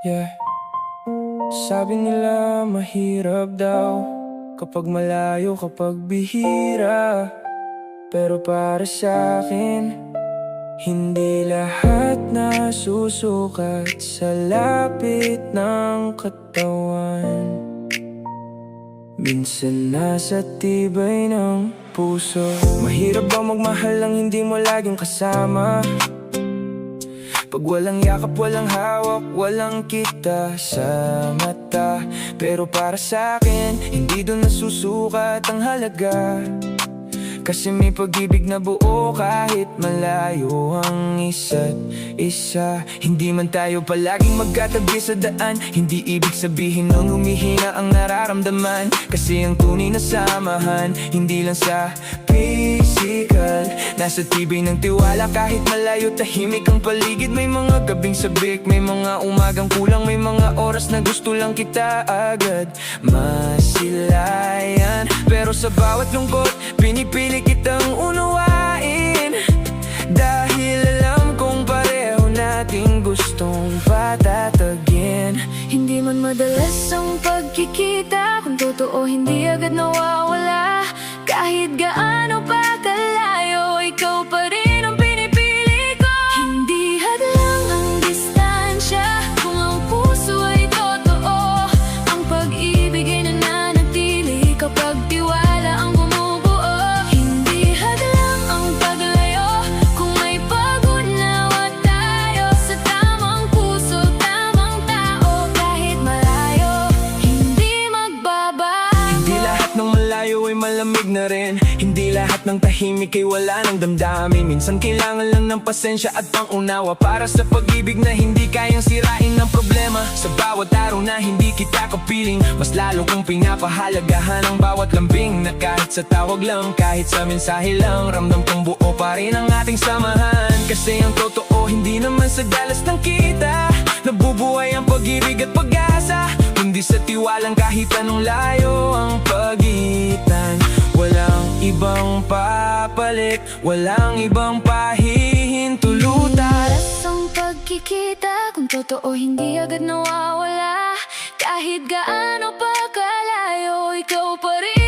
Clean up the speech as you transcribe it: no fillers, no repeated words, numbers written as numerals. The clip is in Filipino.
Yeah, sabi nila mahirap daw kapag malayo, kapag bihira. Pero para sa akin, hindi lahat nasusukat sa lapit ng katawan. Minsan nasa tibay ng puso. Mahirap ba magmahal lang hindi mo laging kasama? Pag walang yakap, walang hawak, walang kita sa mata. Pero para sa akin, hindi doon nasusukat ang halaga. Kasi may pag-ibig na buo kahit malayo ang isa't isa. Hindi man tayo palaging magkatabi sa daan, hindi ibig sabihin nun humihina ang nararamdaman. Kasi ang tunay na samahan, hindi lang sa physical, nasa tibay ng tiwala. Kahit malayo, tahimik ang paligid. May mga gabing sabik, may mga umagang kulang, may mga oras na gusto lang kita agad masilayan. Pero sa bawat lungkot, pinipili kitang unawain. Dahil alam kong pareho nating gustong patatagin. Hindi man madalas ang pagkikita, kung totoo hindi agad nawawala. Kahit gaano pa kalayo, ikaw pa rin ang pinipili ko. Hindi hadlang ang distansya kung ang puso ay totoo. Ang pag-ibig ay nananatili kapag tiwala ang bumubuo. Hindi hadlang ang paglayo kung may pag-unawa tayo. Sa tamang puso, tamang tao. Kahit malayo, hindi magbabago. Hindi lahat ng malayo ay malamig na rin. Hindi lahat ng tahimik ay wala ng damdamin. Minsan kailangan lang ng pasensya at pangunawa para sa pag-ibig na hindi kayang sirain ng problema. Sa bawat araw na hindi kita kapiling, mas lalo kong pinapahalagahan ang bawat lambing. Na kahit sa tawag lang, kahit sa mensahe lang, ramdam kong buo pa rin ang ating samahan. Kasi ang totoo hindi naman sa dalas ng kita nabubuhay ang pag-ibig at pag-asa, kundi sa tiwalang kahit anong layo ang pagitan. Walang ibang papalit, walang ibang pahihintulutan. Madalas ang pagkikita, kung totoo hindi agad nawawala. Kahit gaano pa kalayo, ikaw pa rin